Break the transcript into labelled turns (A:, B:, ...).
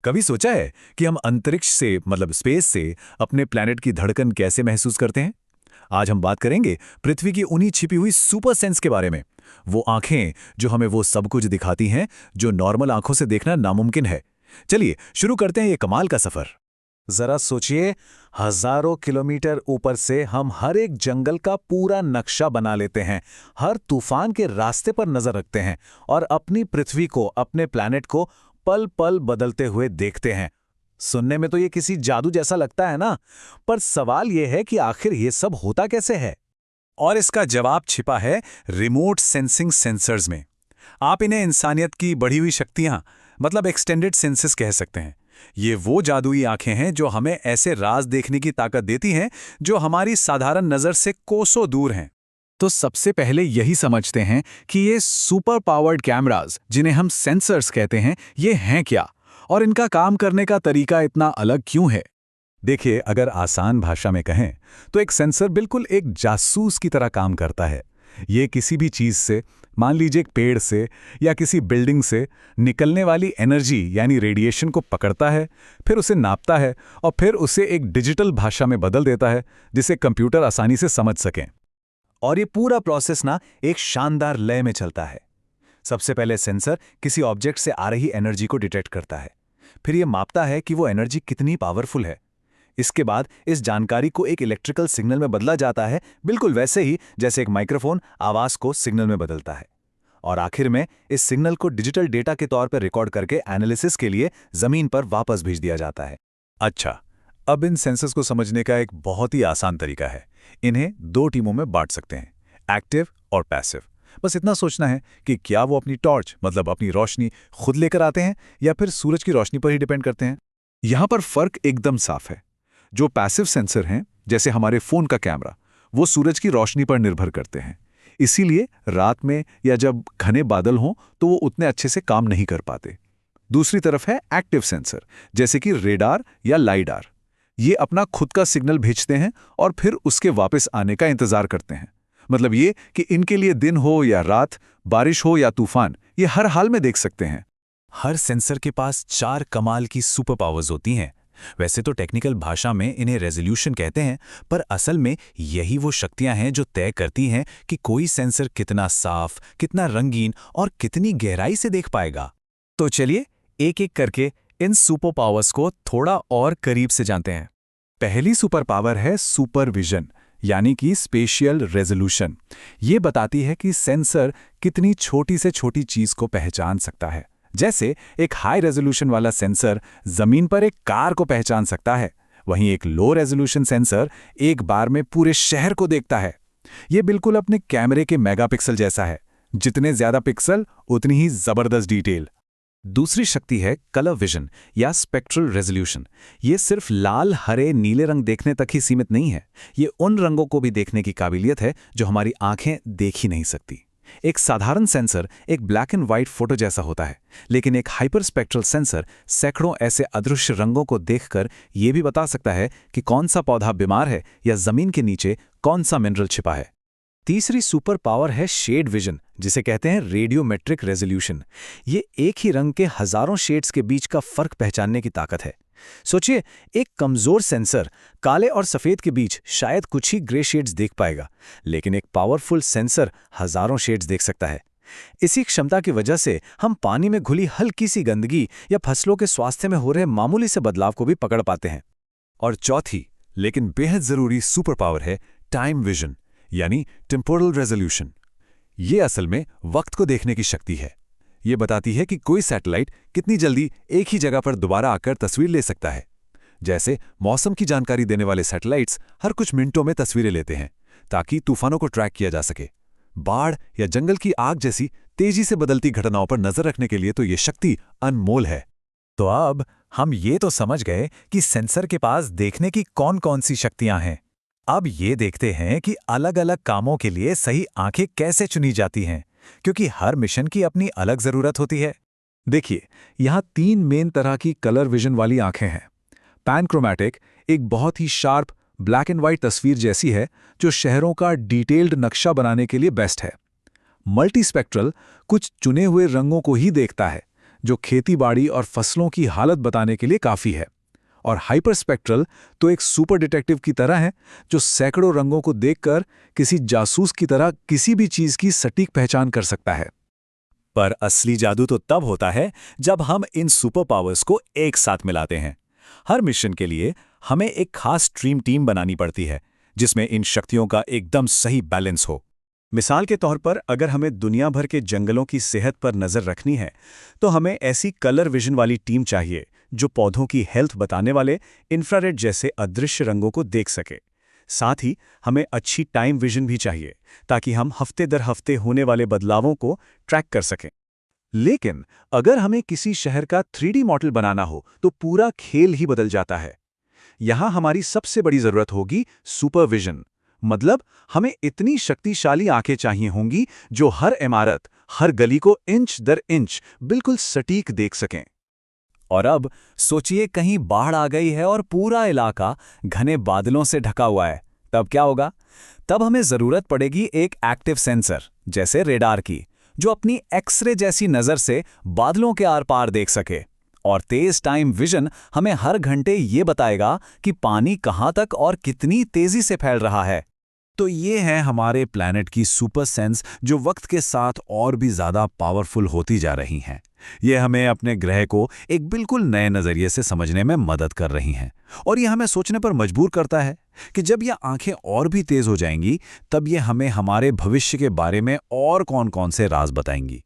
A: कभी सोचा है कि हम अंतरिक्ष से मतलब स्पेस से अपने प्लैनेट की धड़कन कैसे महसूस करते हैं? आज हम बात करेंगे पृथ्वी की उन्हीं छिपी हुई सुपर सेंस के बारे में। वो आंखें जो हमें वो सब कुछ दिखाती हैं जो नॉर्मल आंखों से देखना नामुमकिन है। चलिए शुरू करते हैं ये कमाल का सफर।
B: जरा सोचिए, हजारों किलोमीटर ऊपर से हम हर एक जंगल का पूरा नक्शा बना लेते हैं, हर तूफान के रास्ते पर नजर रखते हैं और अपनी पृथ्वी को, अपने प्लैनेट को पल पल बदलते हुए देखते हैं। सुनने में तो ये किसी जादू जैसा लगता है ना, पर सवाल ये है कि आखिर ये सब होता कैसे है।
A: और इसका जवाब छिपा है रिमोट सेंसिंग सेंसर्स में। आप इन्हें इंसानियत की बढ़ी हुई शक्तियां मतलब एक्सटेंडेड सेंसेस कह सकते हैं। ये वो जादुई आंखें हैं जो हमें ऐसे राज देखने की ताकत देती हैं जो हमारी साधारण नजर से कोसों दूर हैं।
C: तो सबसे पहले यही समझते हैं कि ये सुपर पावर्ड कैमरास, जिन्हें हम सेंसर्स कहते हैं, ये हैं क्या और इनका काम करने का तरीका इतना अलग क्यों है।
A: देखिए, अगर आसान भाषा में कहें तो एक सेंसर बिल्कुल एक जासूस की तरह काम करता है। ये किसी भी चीज़ से, मान लीजिए एक पेड़ से या किसी बिल्डिंग से निकलने वाली एनर्जी यानी रेडिएशन को पकड़ता है, फिर उसे नापता है और फिर उसे एक डिजिटल भाषा में बदल देता है जिसे कंप्यूटर आसानी से समझ सकें।
B: और ये पूरा प्रोसेस ना एक शानदार लय में चलता है। सबसे पहले सेंसर किसी ऑब्जेक्ट से आ रही एनर्जी को डिटेक्ट करता है, फिर ये मापता है कि वो एनर्जी कितनी पावरफुल है। इसके बाद इस जानकारी को एक इलेक्ट्रिकल सिग्नल में बदला जाता है, बिल्कुल वैसे ही जैसे एक माइक्रोफोन आवाज को सिग्नल में बदलता है। और आखिर में इस सिग्नल को डिजिटल डेटा के तौर पर रिकॉर्ड करके एनालिसिस के लिए जमीन पर वापस भेज दिया जाता है।
A: अच्छा, अब इन सेंसर्स को समझने का एक बहुत ही आसान तरीका है। इन्हें दो टीमों में बांट सकते हैं, एक्टिव और पैसिव। बस इतना सोचना है कि क्या वो अपनी टॉर्च मतलब अपनी रोशनी खुद लेकर आते हैं या फिर सूरज की रोशनी पर ही डिपेंड करते हैं।
C: यहां पर फर्क एकदम साफ है। जो पैसिव सेंसर हैं, जैसे हमारे फोन का कैमरा, वो सूरज की रोशनी पर निर्भर करते हैं। इसीलिए रात में या जब घने बादल हों तो वो उतने अच्छे से काम नहीं कर पाते। दूसरी तरफ है एक्टिव सेंसर, जैसे कि रेडार या लाइडार। ये अपना खुद का सिग्नल भेजते हैं और फिर उसके वापस आने का इंतजार करते हैं। मतलब ये कि इनके लिए दिन हो या रात, बारिश हो या तूफान, ये हर हाल में देख सकते हैं।
A: हर सेंसर के पास 4 कमाल की सुपर पावर्स होती हैं। वैसे तो टेक्निकल भाषा में इन्हें रेजोल्यूशन कहते हैं, पर असल में यही वो शक्तियां हैं जो तय करती हैं कि कोई सेंसर कितना साफ, कितना रंगीन और कितनी गहराई से देख पाएगा।
B: तो चलिए एक एक करके इन सुपर पावर्स को थोड़ा और करीब से जानते हैं।
C: पहली सुपर पावर है सुपर विजन, यानी कि स्पेशियल रेजोल्यूशन। ये बताती है कि सेंसर कितनी छोटी से छोटी चीज को पहचान सकता है। जैसे एक हाई रेजोल्यूशन वाला सेंसर जमीन पर एक कार को पहचान सकता है, वहीं एक लो रेजोल्यूशन सेंसर एक बार में पूरे शहर को देखता है। ये बिल्कुल अपने कैमरे के मेगापिक्सल जैसा है। जितने ज्यादा पिक्सल उतनी ही जबरदस्त डिटेल।
B: दूसरी शक्ति है कलर विजन या स्पेक्ट्रल रेजोल्यूशन। ये सिर्फ लाल, हरे, नीले रंग देखने तक ही सीमित नहीं है। ये उन रंगों को भी देखने की काबिलियत है जो हमारी आंखें देख ही नहीं सकती। एक साधारण सेंसर एक ब्लैक एंड व्हाइट फोटो जैसा होता है, लेकिन एक हाइपर स्पेक्ट्रल सेंसर सैकड़ों ऐसे अदृश्य रंगों को देखकर यह भी बता सकता है कि कौन सा पौधा बीमार है या जमीन के नीचे कौन सा मिनरल छिपा है। तीसरी सुपर पावर है शेड विजन, जिसे कहते हैं रेडियोमेट्रिक रेजोल्यूशन। ये एक ही रंग के हजारों शेड्स के बीच का फर्क पहचानने की ताकत है। सोचिए, एक कमजोर सेंसर काले और सफेद के बीच शायद कुछ ही ग्रे शेड्स देख पाएगा, लेकिन एक पावरफुल सेंसर हजारों शेड्स देख सकता है। इसी क्षमता की वजह से हम पानी में घुली हल्की सी गंदगी या फसलों के स्वास्थ्य में हो रहे मामूली से बदलाव को भी पकड़ पाते हैं।
A: और चौथी लेकिन बेहद जरूरी सुपर पावर है टाइम विजन यानी टेम्पोरल रेजोल्यूशन। ये असल में वक्त को देखने की शक्ति है। ये बताती है कि कोई सैटेलाइट कितनी जल्दी एक ही जगह पर दोबारा आकर तस्वीर ले सकता है। जैसे मौसम की जानकारी देने वाले सैटेलाइट्स हर कुछ मिनटों में तस्वीरें लेते हैं ताकि तूफानों को ट्रैक किया जा सके। बाढ़ या जंगल की आग जैसी तेजी से बदलती घटनाओं पर नजर रखने के लिए तो ये शक्ति अनमोल है।
B: तो अब हम ये तो समझ गए कि सेंसर के पास देखने की कौन कौन सी शक्तियां हैं। अब ये देखते हैं कि अलग अलग कामों के लिए सही आंखें कैसे चुनी जाती हैं, क्योंकि हर मिशन की अपनी अलग जरूरत होती है।
C: देखिए, यहाँ 3 मेन तरह की कलर विजन वाली आंखें हैं। पैनक्रोमैटिक एक बहुत ही शार्प ब्लैक एंड व्हाइट तस्वीर जैसी है जो शहरों का डिटेल्ड नक्शा बनाने के लिए बेस्ट है। मल्टीस्पेक्ट्रल कुछ चुने हुए रंगों को ही देखता है, जो खेतीबाड़ी और फसलों की हालत बताने के लिए काफ़ी है। और हाइपरस्पेक्ट्रल तो एक सुपर डिटेक्टिव की तरह है, जो सैकड़ों रंगों को देखकर किसी जासूस की तरह किसी भी चीज़ की सटीक पहचान कर सकता है।
B: पर असली जादू तो तब होता है जब हम इन सुपर पावर्स को एक साथ मिलाते हैं। हर मिशन के लिए हमें एक खास ड्रीम टीम बनानी पड़ती है, जिसमें इन शक्तियों का एकदम सही बैलेंस हो। मिसाल के तौर पर अगर हमें दुनिया भर के जंगलों की सेहत पर नज़र रखनी है, तो हमें ऐसी कलर विजन वाली टीम चाहिए जो पौधों की हेल्थ बताने वाले इंफ्रारेड जैसे अदृश्य रंगों को देख सके। साथ ही हमें अच्छी टाइम विजन भी चाहिए, ताकि हम हफ्ते दर हफ्ते होने वाले बदलावों को ट्रैक कर सकें। लेकिन अगर हमें किसी शहर का 3D मॉडल बनाना हो, तो पूरा खेल ही बदल जाता है। यहां हमारी सबसे बड़ी जरूरत होगी सुपरविजन। मतलब हमें इतनी शक्तिशाली आंखें चाहिए होंगी जो हर इमारत, हर गली को इंच दर इंच बिल्कुल सटीक देख सकें। और अब सोचिए कहीं बाढ़ आ गई है और पूरा इलाका घने बादलों से ढका हुआ है, तब क्या होगा? तब हमें जरूरत पड़ेगी एक एक्टिव सेंसर जैसे रेडार की, जो अपनी एक्सरे जैसी नजर से बादलों के आर पार देख सके। और तेज टाइम विजन हमें हर घंटे ये बताएगा कि पानी कहां तक और कितनी तेजी से फैल रहा है।
C: तो ये है हमारे प्लैनेट की सुपर सेंस, जो वक्त के साथ और भी ज़्यादा पावरफुल होती जा रही हैं। ये हमें अपने ग्रह को एक बिल्कुल नए नज़रिए से समझने में मदद कर रही हैं। और ये हमें सोचने पर मजबूर करता है कि जब ये आंखें और भी तेज़ हो जाएंगी, तब ये हमें हमारे भविष्य के बारे में और कौन-कौन से राज बताएंगी।